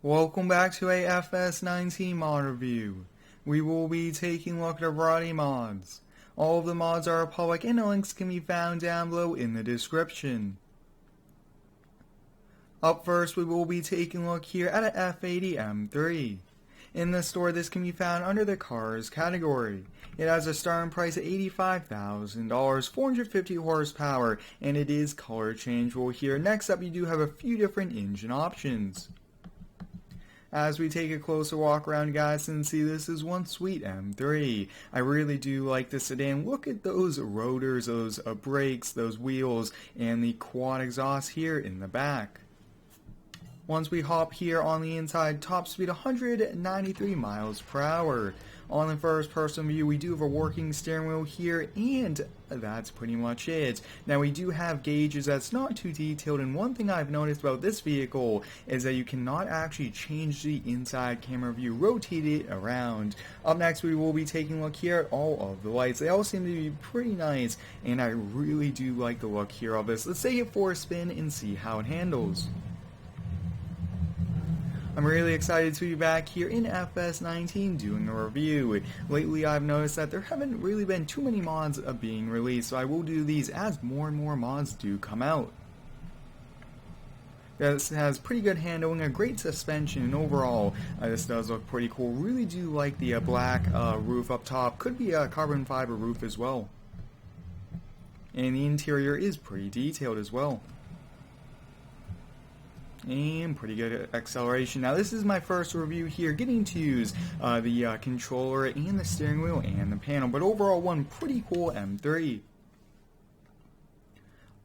Welcome back to a FS19 mod review. We will be taking a look at a variety of mods. All of the mods are public and the links can be found down below in the description. Up first, we will be taking a look here at a F80 M3. In the store, this can be found under the cars category. It has a starting price of $85,000, 450 horsepower, and it is color changeable here. Next up, you do have a few different engine options. As we take a closer walk around, guys, and see this is one sweet M3. I really do like this sedan. Look at those rotors, those brakes, those wheels, and the quad exhaust here in the back. Once we hop here on the inside, top speed 193 miles per hour. On the first person view, we do have a working steering wheel here, and that's pretty much it. Now we do have gauges that's not too detailed, and one thing I've noticed about this vehicle is that you cannot actually change the inside camera view, rotate it around. Up next, we will be taking a look here at all of the lights. They all seem to be pretty nice, and I really do like the look here of this. Let's take it for a spin and see how it handles. I'm really excited to be back here in FS19 doing a review. Lately I've noticed that there haven't really been too many mods being released, so I will do these as more and more mods do come out. This has pretty good handling, a great suspension, and overall this does look pretty cool. Really do like the black roof up top. Could be a carbon fiber roof as well. And the interior is pretty detailed as well. And pretty good acceleration. Now this is my first review here, getting to use the controller and the steering wheel and the panel, but overall one pretty cool M3.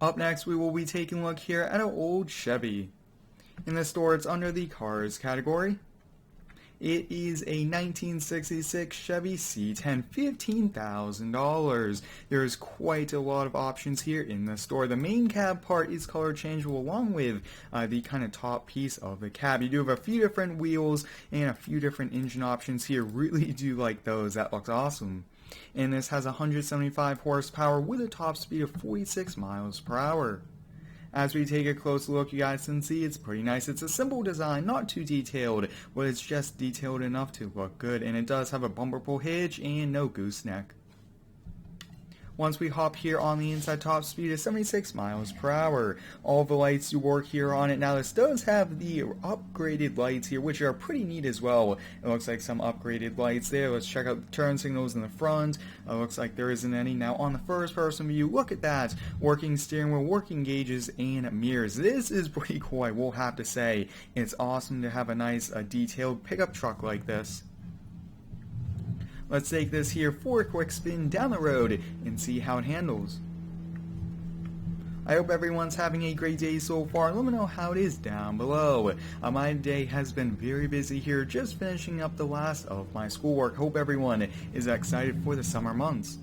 Up next, we will be taking a look here at an old Chevy. In the store, it's under the cars category. It is a 1966 Chevy C10, $15,000. There's quite a lot of options here in the store. The main cab part is color changeable along with the kind of top piece of the cab. You do have a few different wheels and a few different engine options here. Really do like those. That looks awesome. And this has 175 horsepower with a top speed of 46 miles per hour. As we take a close look, you guys can see it's pretty nice. It's a simple design, not too detailed, but it's just detailed enough to look good. And it does have a bumper pull hitch and no gooseneck. Once we hop here on the inside, top speed is 76 miles per hour. All the lights do work here on it. Now this does have the upgraded lights here, which are pretty neat as well. It looks like some upgraded lights there. Let's check out the turn signals in the front. Looks like there isn't any. Now on the first person view, look at that. Working steering wheel, working gauges, and mirrors. This is pretty cool, I will have to say. It's awesome to have a nice detailed pickup truck like this. Let's take this here for a quick spin down the road and see how it handles. I hope everyone's having a great day so far. Let me know how it is down below. My day has been very busy here, just finishing up the last of my schoolwork. Hope everyone is excited for the summer months.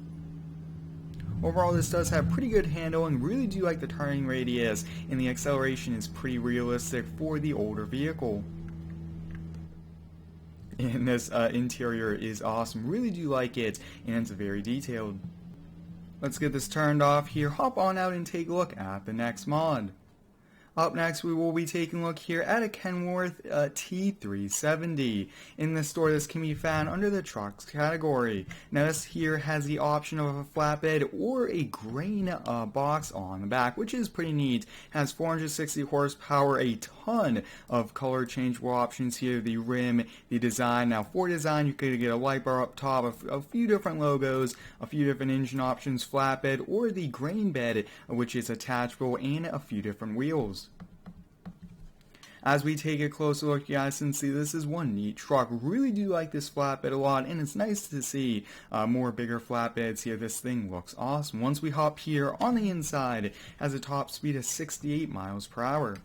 Overall, this does have pretty good handling. Really do like the turning radius, and the acceleration is pretty realistic for the older vehicle. And this interior is awesome. Really do like it, and it's very detailed. Let's get this turned off here, hop on out and take a look at the next mod. Up next, we will be taking a look here at a Kenworth T370. In the store, this can be found under the trucks category. Now this here has the option of a flatbed or a grain box on the back, which is pretty neat. Has 460 horsepower, a ton of color changeable options here, the rim, the design. Now for design, you could get a light bar up top, a few different logos, a few different engine options, flatbed, or the grain bed, which is attachable, and a few different wheels. As we take a closer look, you guys can see this is one neat truck. Really do like this flatbed a lot, and it's nice to see more bigger flatbeds here. This thing looks awesome. Once we hop here on the inside, it has a top speed of 68 miles per hour.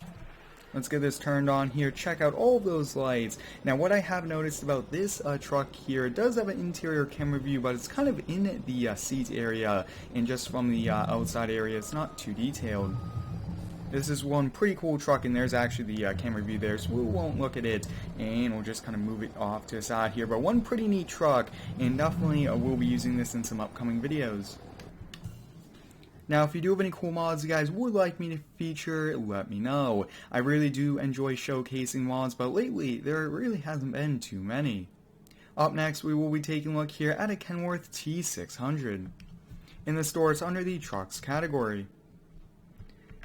Let's get this turned on here, check out all of those lights. Now what I have noticed about this truck here, it does have an interior camera view, but it's kind of in the seat area, and just from the outside area, it's not too detailed. This is one pretty cool truck, and there's actually the camera view there, so we won't look at it, and we'll just kind of move it off to the side here. But one pretty neat truck, and definitely we'll be using this in some upcoming videos. Now, if you do have any cool mods you guys would like me to feature, let me know. I really do enjoy showcasing mods, but lately there really hasn't been too many. Up next, we will be taking a look here at a Kenworth T600. In the store, it's under the trucks category.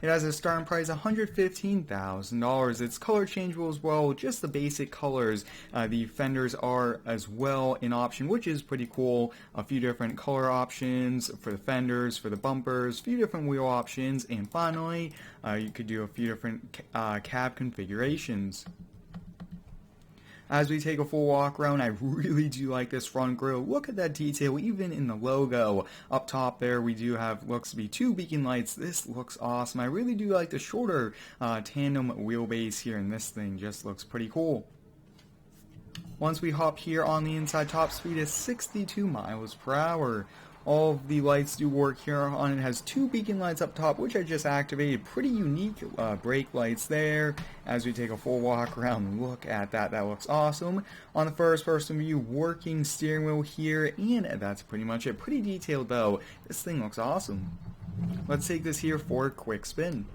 It has a starting price of $115,000. It's color changeable as well, just the basic colors. The fenders are as well an option, which is pretty cool. A few different color options for the fenders, for the bumpers, a few different wheel options, and finally, you could do a few different cab configurations. As we take a full walk around, I really do like this front grille. Look at that detail, even in the logo. Up top there, we do have, looks to be 2 beacon lights. This looks awesome. I really do like the shorter tandem wheelbase here, and this thing just looks pretty cool. Once we hop here on the inside, top speed is 62 miles per hour. All of the lights do work here on it. Has 2 beacon lights up top, which I just activated. Pretty unique brake lights there. As we take a full walk around, look at that. That looks awesome. On the first person view, working steering wheel here, and that's pretty much it. Pretty detailed though. This thing looks awesome. Let's take this here for a quick spin.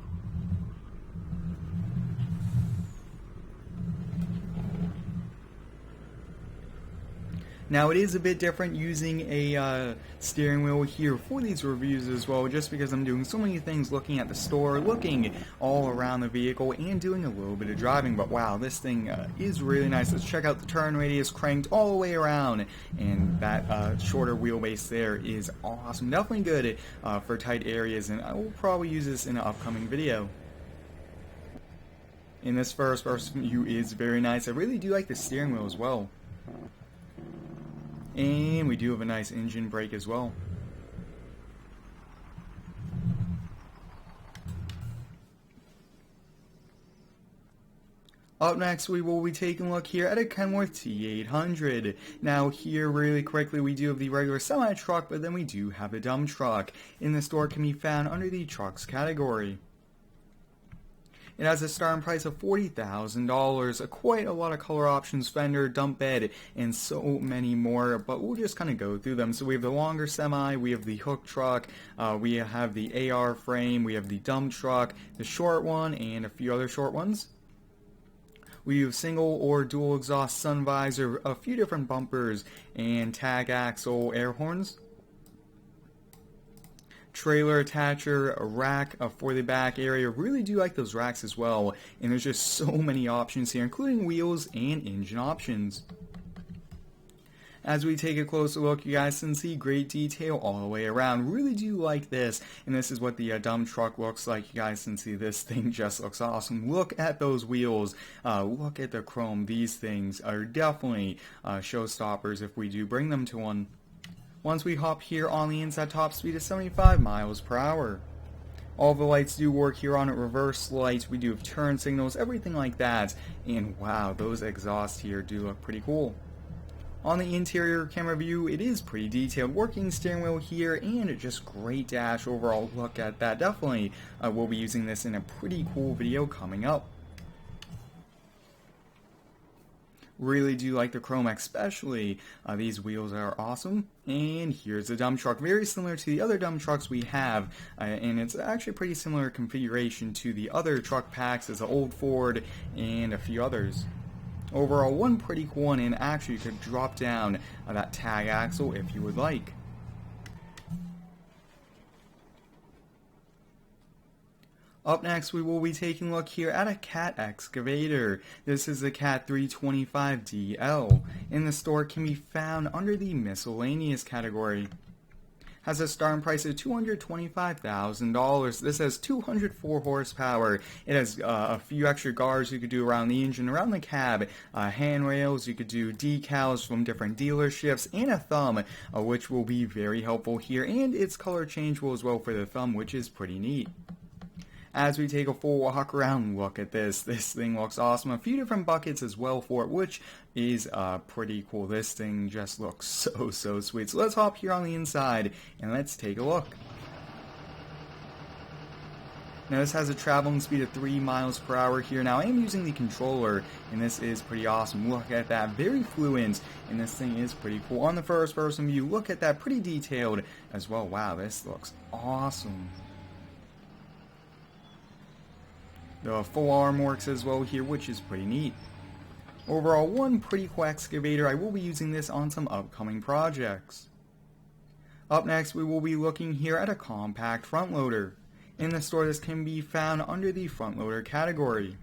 Now, it is a bit different using a steering wheel here for these reviews as well, just because I'm doing so many things, looking at the store, looking all around the vehicle, and doing a little bit of driving. But wow, this thing is really nice. Let's check out the turn radius, cranked all the way around, and that shorter wheelbase there is awesome. Definitely good for tight areas, and I will probably use this in an upcoming video. In this first person view is very nice. I really do like the steering wheel as well. And we do have a nice engine brake as well. Up next, we will be taking a look here at a Kenworth T800. Now here, really quickly, we do have the regular semi-truck, but then we do have the dump truck. In the store, can be found under the trucks category. It has a starting price of $40,000, quite a lot of color options, fender, dump bed, and so many more, but we'll just kind of go through them. So we have the longer semi, we have the hook truck, we have the AR frame, we have the dump truck, the short one, and a few other short ones. We have single or dual exhaust sun visor, a few different bumpers, and tag axle air horns. Trailer attacher, a rack for the back area. Really do like those racks as well, and there's just so many options here, including wheels and engine options. As we take a closer look, you guys can see great detail all the way around. Really do like this, and this is what the dump truck looks like. You guys can see this thing just looks awesome. Look at those wheels. Look at the chrome. These things are definitely showstoppers if we do bring them to one. Once we hop here on the inside, top speed is 75 miles per hour. All the lights do work here on it, reverse lights, we do have turn signals, everything like that. And wow, those exhausts here do look pretty cool. On the interior camera view, it is pretty detailed. Working steering wheel here, and just great dash overall. Look at that. Definitely we'll be using this in a pretty cool video coming up. Really do like the chrome, especially these wheels are awesome. And here's the dump truck, very similar to the other dump trucks we have, and it's actually a pretty similar configuration to the other truck packs as the old Ford and a few others. Overall, one pretty cool one, and actually you could drop down that tag axle if you would like. Up next, we will be taking a look here at a Cat Excavator. This is the Cat 325DL. In the store, can be found under the miscellaneous category. Has a starting price of $225,000. This has 204 horsepower. It has a few extra guards you could do around the engine, around the cab, handrails, you could do decals from different dealerships, and a thumb, which will be very helpful here. And it's color changeable as well for the thumb, which is pretty neat. As we take a full walk around, look at this. This thing looks awesome. A few different buckets as well for it, which is pretty cool. This thing just looks so sweet. So let's hop here on the inside and let's take a look. Now this has a traveling speed of 3 miles per hour here. Now I am using the controller, and this is pretty awesome. Look at that, very fluent, and this thing is pretty cool. On the first person view, look at that, pretty detailed as well. Wow, this looks awesome. The full arm works as well here, which is pretty neat. Overall, one pretty cool excavator. I will be using this on some upcoming projects. Up next, we will be looking here at a compact front loader. In the store, this can be found under the front loader category.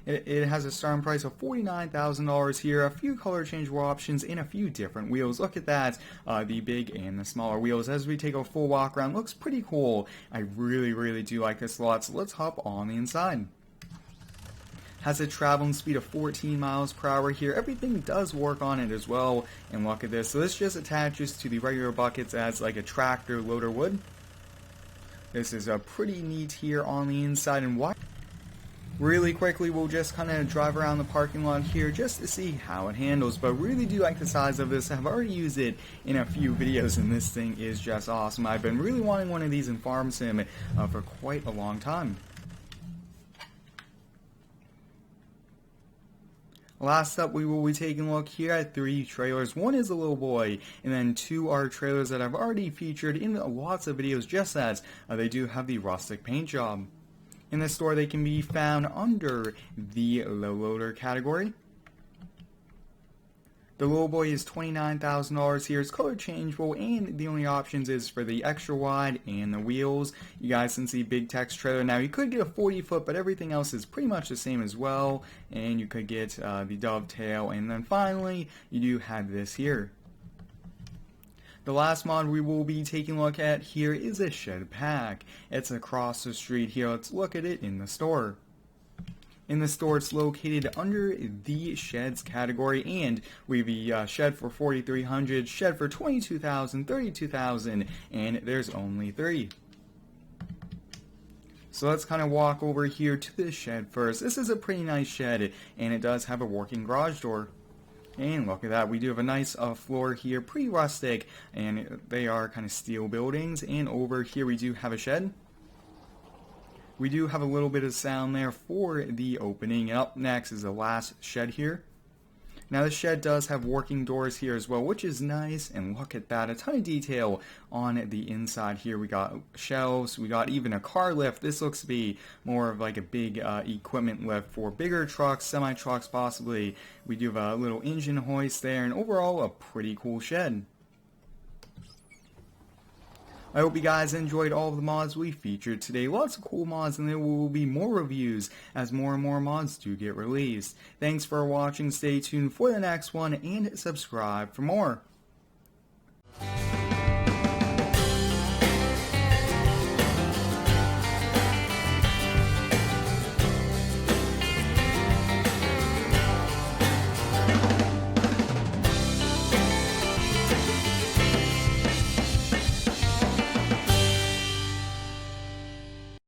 It has a starting price of $49,000 here, a few color changeable options, and a few different wheels. Look at that, the big and the smaller wheels. As we take a full walk around, looks pretty cool. I really do like this a lot, so let's hop on the inside. Has a traveling speed of 14 miles per hour here. Everything does work on it as well, and look at this. So this just attaches to the regular buckets as like a tractor loader would. This is pretty neat here on the inside. And why? Really quickly, we'll just kind of drive around the parking lot here just to see how it handles, but really do like the size of this. I've already used it in a few videos, and this thing is just awesome. I've been really wanting one of these in Farm Sim for quite a long time. Last up, we will be taking a look here at 3 trailers. One is a little boy, and then 2 are trailers that I've already featured in lots of videos, just as they do have the rustic paint job. In the store, they can be found under the low loader category. The little boy is $29,000 here. It's color changeable, and the only options is for the extra wide and the wheels. You guys can see big text trailer. Now you could get a 40-foot, but everything else is pretty much the same as well. And you could get the dovetail, and then finally you do have this here. The last mod we will be taking a look at here is a shed pack. It's across the street here. Let's look at it in the store. In the store, it's located under the sheds category, and we have a shed for $4,300, shed for $22,000, $32,000, and there's only 3. So let's kind of walk over here to the shed first. This is a pretty nice shed, and it does have a working garage door. And look at that, we do have a nice floor here, pretty rustic, and they are kind of steel buildings. And over here we do have a shed. We do have a little bit of sound there for the opening. And up next is the last shed here. Now the shed does have working doors here as well, which is nice. And look at that, a ton of detail on the inside here. We got shelves, we got even a car lift. This looks to be more of like a big equipment lift for bigger trucks, semi-trucks possibly. We do have a little engine hoist there, and overall a pretty cool shed. I hope you guys enjoyed all of the mods we featured today. Lots of cool mods, and there will be more reviews as more and more mods do get released. Thanks for watching. Stay tuned for the next one, and subscribe for more.